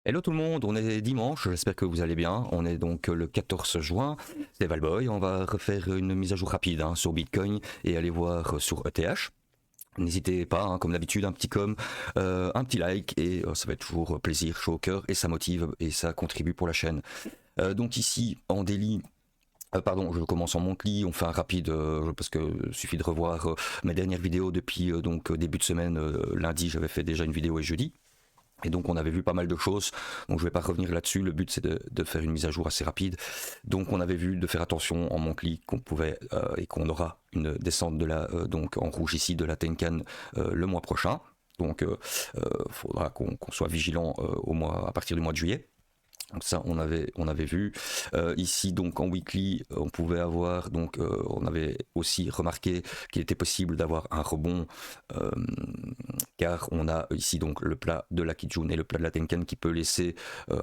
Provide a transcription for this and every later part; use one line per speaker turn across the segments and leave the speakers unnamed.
Hello tout le monde, on est dimanche, j'espère que vous allez bien. On est donc le 14 juin, c'est Valboy. On va refaire une mise à jour rapide sur Bitcoin et aller voir sur ETH. N'hésitez pas, comme d'habitude, un petit un petit like et ça va être toujours plaisir, chaud au cœur et ça motive et ça contribue pour la chaîne. Donc ici en daily. Pardon, je commence en monthly, on fait un rapide parce que suffit de revoir mes dernières vidéos depuis début de semaine. Lundi j'avais fait déjà une vidéo et jeudi. Et donc on avait vu pas mal de choses, donc je vais pas revenir là-dessus, le but c'est de faire une mise à jour assez rapide. Donc on avait vu de faire attention en Montcli qu'on pouvait et qu'on aura une descente de la donc en rouge ici de la Tenkan le mois prochain. Donc faudra qu'on soit vigilant à partir du mois de juillet. Donc ça, on avait vu ici donc en weekly, on pouvait avoir on avait aussi remarqué qu'il était possible d'avoir un rebond car on a ici donc le plat de la Kijun et le plat de la Tenkan qui peut laisser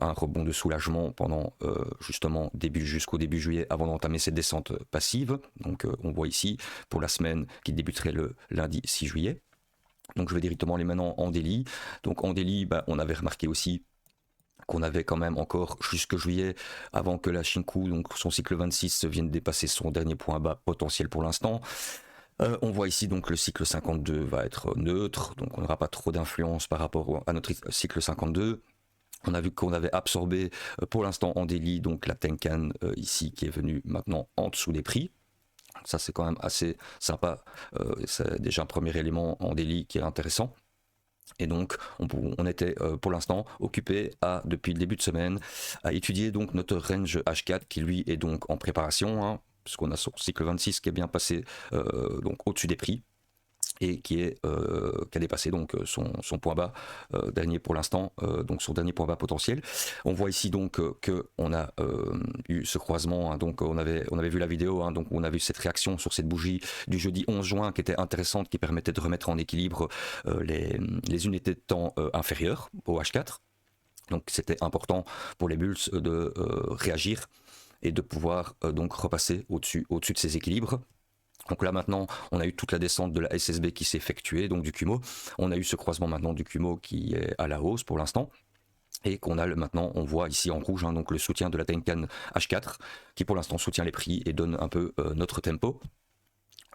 un rebond de soulagement pendant justement jusqu'au début juillet avant d'entamer cette descente passive. Donc on voit ici pour la semaine qui débuterait le lundi 6 juillet. Donc je vais directement aller maintenant en daily. Donc en daily, on avait remarqué aussi qu'on avait quand même encore jusque juillet avant que la Shinku, donc son cycle 26, vienne dépasser son dernier point bas potentiel pour l'instant. On voit ici donc le cycle 52 va être neutre, donc on n'aura pas trop d'influence par rapport à notre cycle 52. On a vu qu'on avait absorbé pour l'instant en daily donc la Tenkan ici qui est venue maintenant en dessous des prix. Ça c'est quand même assez sympa, c'est déjà un premier élément en daily qui est intéressant. Et donc, on était pour l'instant occupé depuis le début de semaine, à étudier donc notre range H4 qui lui est donc en préparation, puisqu'on a son cycle 26 qui est bien passé donc au-dessus des prix et qui a dépassé donc son point bas dernier pour l'instant, donc son dernier point bas potentiel. On voit ici donc que on a eu ce croisement, donc on avait vu la vidéo, donc on a vu cette réaction sur cette bougie du jeudi 11 juin qui était intéressante, qui permettait de remettre en équilibre les unités de temps inférieures au H4. Donc c'était important pour les bulls de réagir et de pouvoir donc repasser au-dessus de ces équilibres. Donc là maintenant, on a eu toute la descente de la SSB qui s'est effectuée, donc du Kumo. On a eu ce croisement maintenant du Kumo qui est à la hausse pour l'instant. Et qu'on a maintenant, on voit ici en rouge, donc le soutien de la Tenkan H4, qui pour l'instant soutient les prix et donne un peu notre tempo.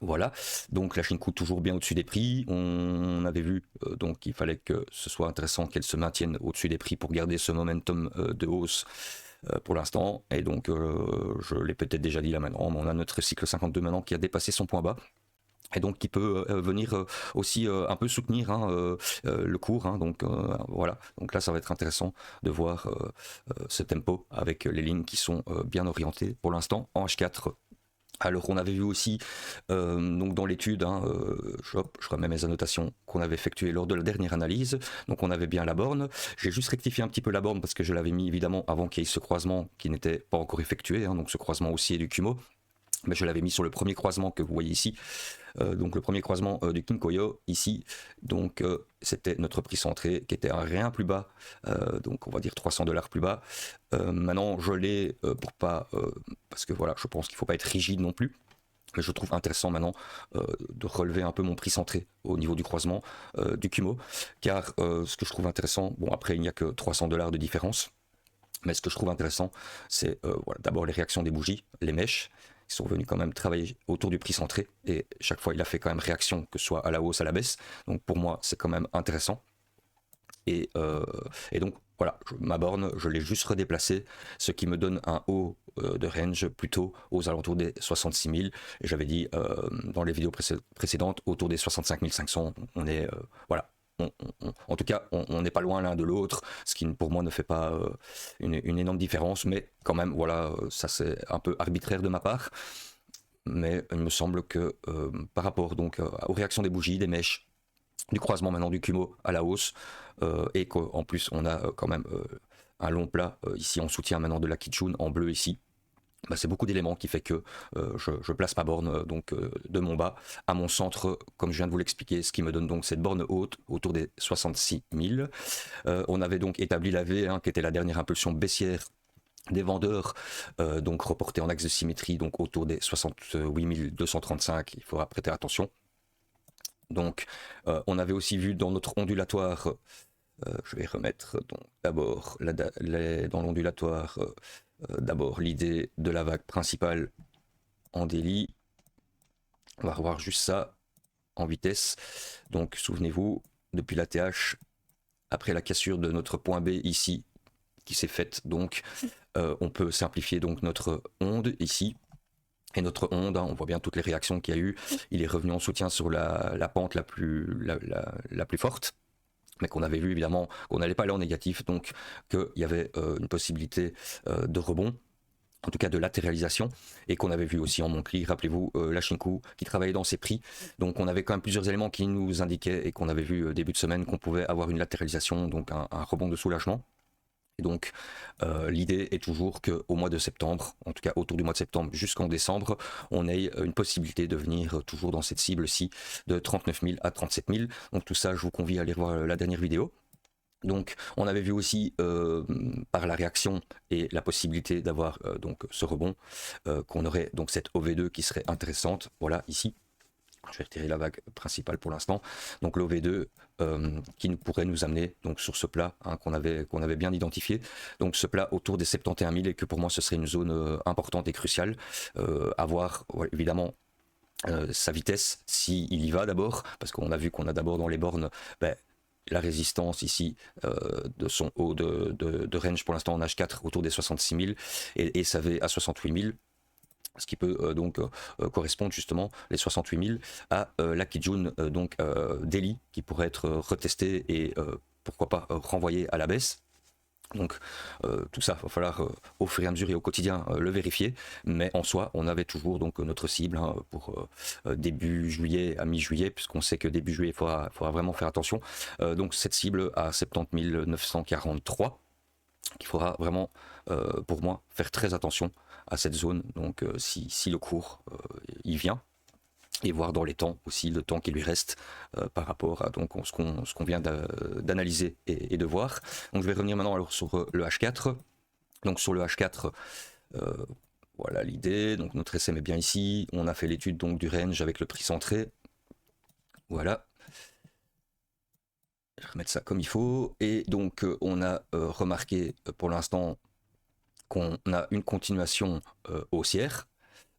Voilà, donc la Shinku toujours bien au-dessus des prix. On avait vu donc qu'il fallait que ce soit intéressant qu'elle se maintienne au-dessus des prix pour garder ce momentum de hausse pour l'instant. Et donc je l'ai peut-être déjà dit là maintenant, mais on a notre cycle 52 maintenant qui a dépassé son point bas. Et donc qui peut venir aussi un peu soutenir le cours. Donc voilà, donc là ça va être intéressant de voir ce tempo avec les lignes qui sont bien orientées pour l'instant en H4. Alors on avait vu aussi donc dans l'étude, je remets mes annotations qu'on avait effectuées lors de la dernière analyse, donc on avait bien la borne. J'ai juste rectifié un petit peu la borne parce que je l'avais mis évidemment avant qu'il y ait ce croisement qui n'était pas encore effectué, donc ce croisement haussier du Kumo. Mais je l'avais mis sur le premier croisement que vous voyez ici, donc le premier croisement du Kinkoyo ici, donc c'était notre prix centré qui était un rien plus bas, donc on va dire $300 plus bas. Maintenant je l'ai pour pas, parce que voilà, je pense qu'il ne faut pas être rigide non plus. Mais je trouve intéressant maintenant de relever un peu mon prix centré au niveau du croisement du Kumo, car ce que je trouve intéressant, bon après il n'y a que $300 de différence, mais ce que je trouve intéressant, c'est voilà, d'abord les réactions des bougies, les mèches, ils sont venus quand même travailler autour du prix centré, et chaque fois il a fait quand même réaction, que ce soit à la hausse, à la baisse, donc pour moi c'est quand même intéressant. Et donc voilà, ma borne, je l'ai juste redéplacée, ce qui me donne un haut de range plutôt aux alentours des 66 000. Et j'avais dit dans les vidéos précédentes, autour des 65 500, on est, voilà. En tout cas, on n'est pas loin l'un de l'autre, ce qui pour moi ne fait pas une énorme différence, mais quand même, voilà, ça c'est un peu arbitraire de ma part. Mais il me semble que par rapport donc aux réactions des bougies, des mèches, du croisement maintenant du Kumo à la hausse, et qu'en plus on a quand même un long plat ici en soutien maintenant de la Kijun en bleu ici. C'est beaucoup d'éléments qui fait que je place ma borne de mon bas à mon centre, comme je viens de vous l'expliquer, ce qui me donne donc cette borne haute autour des 66 000. On avait donc établi la V, qui était la dernière impulsion baissière des vendeurs, donc reportée en axe de symétrie, donc autour des 68 235, il faudra prêter attention. Donc on avait aussi vu dans notre ondulatoire Je vais remettre donc d'abord dans l'ondulatoire d'abord l'idée de la vague principale en daily. On va revoir juste ça en vitesse. Donc souvenez-vous, depuis la TH, après la cassure de notre point B ici, qui s'est faite, donc on peut simplifier donc notre onde ici. Et notre onde, on voit bien toutes les réactions qu'il y a eu. Il est revenu en soutien sur la pente la plus forte, mais qu'on avait vu évidemment qu'on n'allait pas aller en négatif, donc qu'il y avait une possibilité de rebond, en tout cas de latéralisation, et qu'on avait vu aussi en Montcli, rappelez-vous, la Shinku qui travaillait dans ses prix. Donc on avait quand même plusieurs éléments qui nous indiquaient, et qu'on avait vu début de semaine, qu'on pouvait avoir une latéralisation, donc un rebond de soulagement. Et donc l'idée est toujours qu'au mois de septembre, en tout cas autour du mois de septembre jusqu'en décembre, on ait une possibilité de venir toujours dans cette cible-ci de 39 000 à 37 000. Donc tout ça, je vous convie à aller voir la dernière vidéo. Donc on avait vu aussi par la réaction et la possibilité d'avoir donc ce rebond qu'on aurait donc cette OV2 qui serait intéressante, voilà ici. Je vais retirer la vague principale pour l'instant. Donc l'OV2 qui pourrait nous amener donc sur ce plat qu'on avait bien identifié. Donc ce plat autour des 71 000 et que pour moi ce serait une zone importante et cruciale. À voir évidemment sa vitesse s'il y va d'abord, parce qu'on a vu qu'on a d'abord dans les bornes la résistance ici de son haut de range pour l'instant en H4 autour des 66 000 et sa V à 68 000. Ce qui peut donc correspondre justement les 68 000 à la Kijun donc daily qui pourrait être retesté et pourquoi pas renvoyé à la baisse. Donc tout ça, il va falloir au fur et à mesure et au quotidien le vérifier, mais en soi on avait toujours donc notre cible pour début juillet à mi-juillet, puisqu'on sait que début juillet il faudra vraiment faire attention. Donc cette cible à 70 943, qu'il faudra vraiment pour moi faire très attention à cette zone, donc si le cours y vient, et voir dans les temps aussi le temps qui lui reste par rapport à donc ce qu'on vient d'analyser et de voir. Donc je vais revenir maintenant alors sur le H4. Donc sur le H4, voilà l'idée. Donc notre SM est bien ici. On a fait l'étude donc du range avec le prix centré. Voilà. Je vais remettre ça comme il faut. Et donc on a remarqué pour l'instant qu'on a une continuation haussière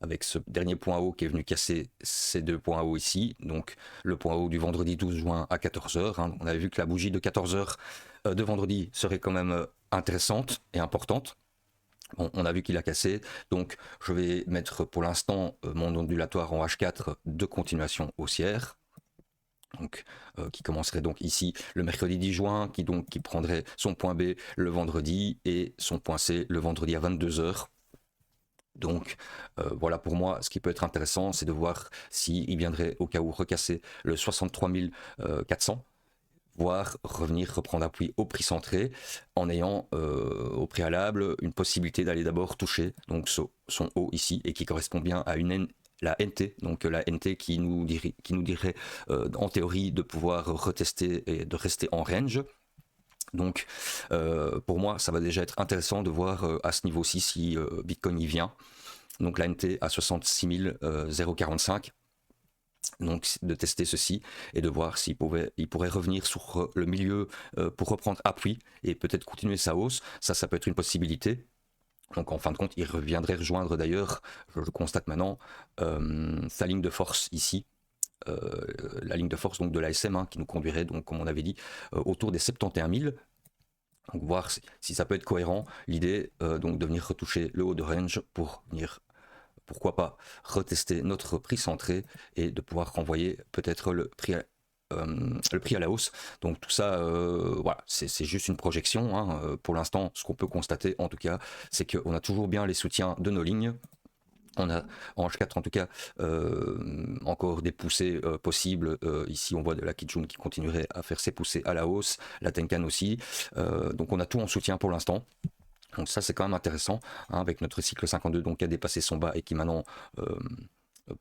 avec ce dernier point haut qui est venu casser ces deux points hauts ici. Donc le point haut du vendredi 12 juin à 14h. On avait vu que la bougie de 14h de vendredi serait quand même intéressante et importante. Bon, on a vu qu'il a cassé, donc je vais mettre pour l'instant mon ondulatoire en H4 de continuation haussière. Donc, qui commencerait donc ici le mercredi 10 juin, qui prendrait son point B le vendredi et son point C le vendredi à 22h. Donc voilà, pour moi ce qui peut être intéressant, c'est de voir s'il viendrait au cas où recasser le 63 400, voire reprendre appui au prix centré, en ayant au préalable une possibilité d'aller d'abord toucher donc son haut ici, et qui correspond bien à la NT, donc la NT qui nous dirait en théorie de pouvoir retester et de rester en range. Donc pour moi ça va déjà être intéressant de voir à ce niveau-ci si Bitcoin y vient. Donc la NT à 66 045, donc de tester ceci et de voir s'il pourrait revenir sur le milieu pour reprendre appui et peut-être continuer sa hausse. Ça peut être une possibilité. Donc en fin de compte, il reviendrait rejoindre d'ailleurs, je le constate maintenant, sa ligne de force ici. La ligne de force donc de l'ASM qui nous conduirait donc comme on avait dit autour des 71 000. Donc voir si ça peut être cohérent. L'idée donc de venir retoucher le haut de range pour venir, pourquoi pas, retester notre prix centré et de pouvoir renvoyer peut-être le prix à la hausse. Donc tout ça, voilà, c'est juste une projection. Pour l'instant, ce qu'on peut constater en tout cas, c'est qu'on a toujours bien les soutiens de nos lignes. On a en H4 en tout cas encore des poussées possibles. Ici on voit de la Kijun qui continuerait à faire ses poussées à la hausse, la Tenkan aussi. Donc on a tout en soutien pour l'instant. Donc ça c'est quand même intéressant avec notre cycle 52 donc qui a dépassé son bas et qui maintenant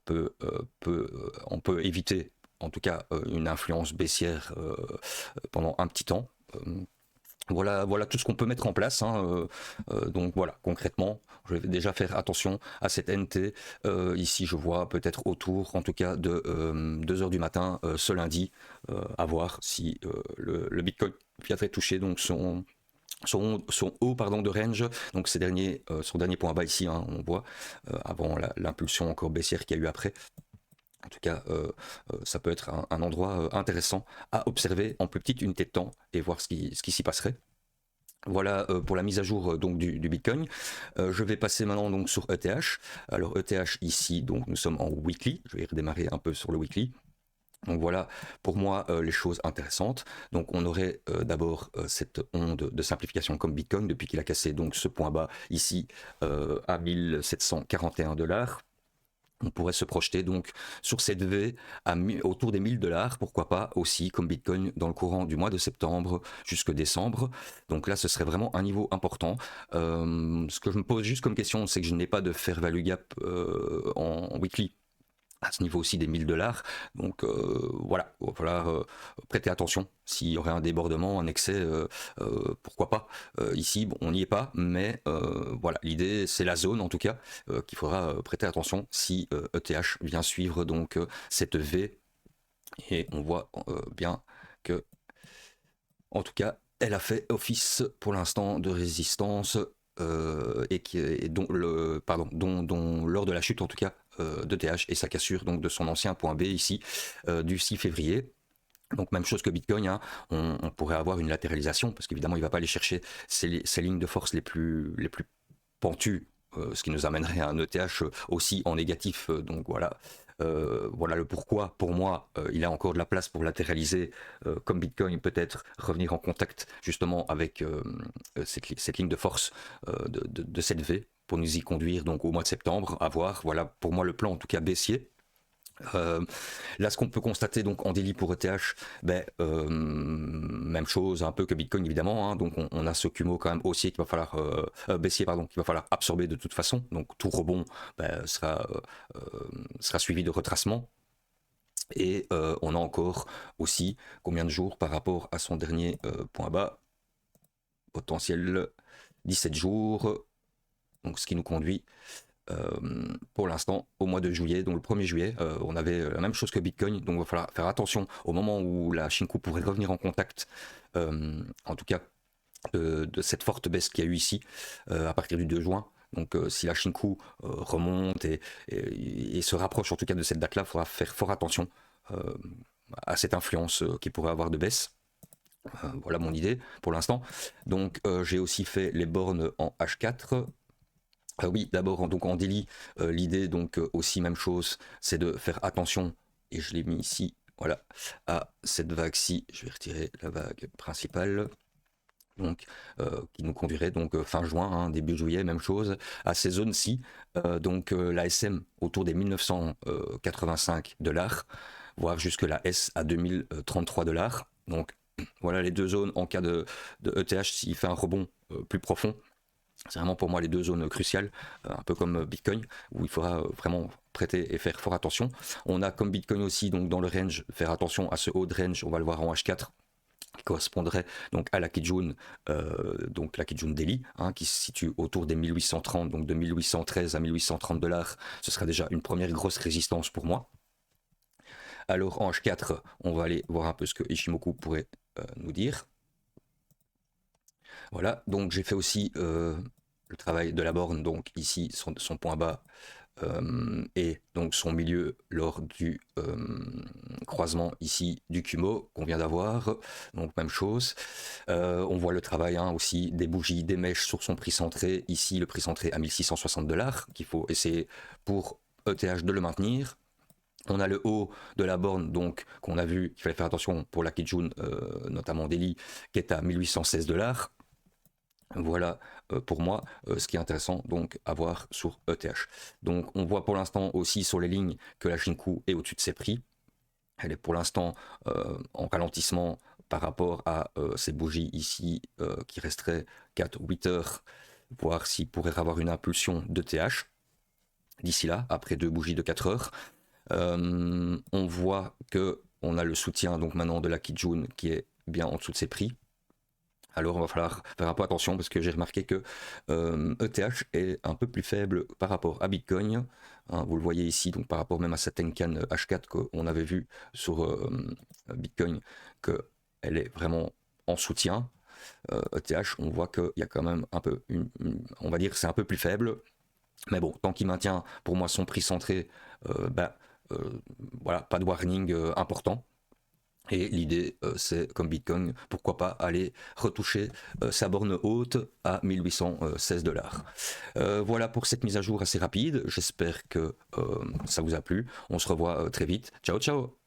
on peut éviter en tout cas une influence baissière pendant un petit temps. Voilà tout ce qu'on peut mettre en place, hein. Donc voilà, concrètement, je vais déjà faire attention à cette NT. Ici, je vois peut-être autour, en tout cas, de 2 heures du matin ce lundi, à voir si le Bitcoin viendrait toucher donc son haut pardon, de range, donc son dernier point bas ici, hein, on voit, avant l'impulsion encore baissière qu'il y a eu après. En tout cas, ça peut être un endroit intéressant à observer en plus petite unité de temps et voir ce qui s'y passerait. Voilà pour la mise à jour donc du Bitcoin. Je vais passer maintenant donc sur ETH. Alors ETH ici, donc nous sommes en weekly. Je vais redémarrer un peu sur le weekly. Donc voilà pour moi les choses intéressantes. Donc on aurait d'abord cette onde de simplification comme Bitcoin depuis qu'il a cassé donc ce point bas ici à 1741 $. On pourrait se projeter donc sur cette V autour des 1000 $, pourquoi pas aussi comme Bitcoin dans le courant du mois de septembre jusque décembre. Donc là, ce serait vraiment un niveau important. Ce que je me pose juste comme question, c'est que je n'ai pas de fair value gap en weekly à ce niveau aussi des 1000 $. Donc voilà, il va falloir prêter attention. S'il y aurait un débordement, un excès, pourquoi pas. Ici, bon, on n'y est pas, mais voilà, l'idée, c'est la zone en tout cas, qu'il faudra prêter attention si ETH vient suivre donc cette V. Et on voit bien que, en tout cas, elle a fait office pour l'instant de résistance. Dont lors de la chute en tout cas de TH et sa cassure donc de son ancien point B ici du 6 février. Donc même chose que Bitcoin, hein, on pourrait avoir une latéralisation parce qu'évidemment il ne va pas aller chercher ces lignes de force les plus pentues, ce qui nous amènerait à un ETH aussi en négatif. Donc voilà le pourquoi. Pour moi, il a encore de la place pour latéraliser, comme Bitcoin, peut-être revenir en contact justement avec cette ligne de force de cette V pour nous y conduire donc au mois de septembre. À voir. Voilà pour moi le plan en tout cas baissier. Là, ce qu'on peut constater donc en daily pour ETH, même chose un peu que Bitcoin évidemment, hein, donc on a ce Kumo quand même haussier qu'il va falloir baissier pardon, qu'il va falloir absorber de toute façon, donc tout rebond sera suivi de retracement. Et on a encore aussi combien de jours par rapport à son dernier point bas, potentiel 17 jours, donc ce qui nous conduit pour l'instant au mois de juillet. Donc le 1er juillet, on avait la même chose que Bitcoin, donc il va falloir faire attention au moment où la Shinku pourrait revenir en contact, en tout cas de cette forte baisse qu'il y a eu ici à partir du 2 juin. Donc si la Shinku remonte et se rapproche en tout cas de cette date-là, il faudra faire fort attention à cette influence qu'il pourrait avoir de baisse. Voilà mon idée pour l'instant. Donc j'ai aussi fait les bornes en H4. Oui, d'abord donc en daily, l'idée donc aussi même chose, c'est de faire attention, et je l'ai mis ici, voilà, à cette vague-ci. Je vais retirer la vague principale, donc qui nous conduirait donc fin juin, hein, début juillet, même chose, à ces zones-ci, donc la SM autour des 1985 $, voire jusque la S à 2033 $. Donc voilà les deux zones en cas de ETH s'il fait un rebond plus profond. C'est vraiment pour moi les deux zones cruciales, un peu comme Bitcoin, où il faudra vraiment prêter et faire fort attention. On a comme Bitcoin aussi, donc dans le range, faire attention à ce haut de range, on va le voir en H4, qui correspondrait donc à la Kijun, donc la Kijun Daily, hein, qui se situe autour des 1830, donc de 1813 à 1830 $. Ce sera déjà une première grosse résistance pour moi. Alors en H4, on va aller voir un peu ce que Ishimoku pourrait nous dire. Voilà, donc j'ai fait aussi le travail de la borne, donc ici son point bas et donc son milieu lors du croisement ici du Kumo qu'on vient d'avoir, donc même chose. On voit le travail hein, aussi des bougies, des mèches sur son prix centré, ici le prix centré à 1660 $, qu'il faut essayer pour ETH de le maintenir. On a le haut de la borne donc qu'on a vu qu'il fallait faire attention pour la Kijun, notamment Daily, qui est à 1816 $. Voilà pour moi ce qui est intéressant donc à voir sur ETH. Donc on voit pour l'instant aussi sur les lignes que la Shinku est au-dessus de ses prix. Elle est pour l'instant en ralentissement par rapport à ces bougies ici qui resteraient 4-8 heures, voir s'il pourrait avoir une impulsion d'ETH d'ici là, après 2 bougies de 4 heures. On voit que on a le soutien donc maintenant de la Kijun qui est bien en dessous de ses prix. Alors on va falloir faire un peu attention parce que j'ai remarqué que ETH est un peu plus faible par rapport à Bitcoin. Hein, vous le voyez ici, donc par rapport même à cette Tenkan H4 qu'on avait vu sur Bitcoin, qu'elle est vraiment en soutien. ETH, on voit qu'il y a quand même un peu, on va dire que c'est un peu plus faible. Mais bon, tant qu'il maintient pour moi son prix centré, bah, voilà, pas de warning important. Et l'idée, c'est comme Bitcoin, pourquoi pas aller retoucher sa borne haute à 1816 $. Voilà pour cette mise à jour assez rapide. J'espère que ça vous a plu. On se revoit très vite. Ciao, ciao!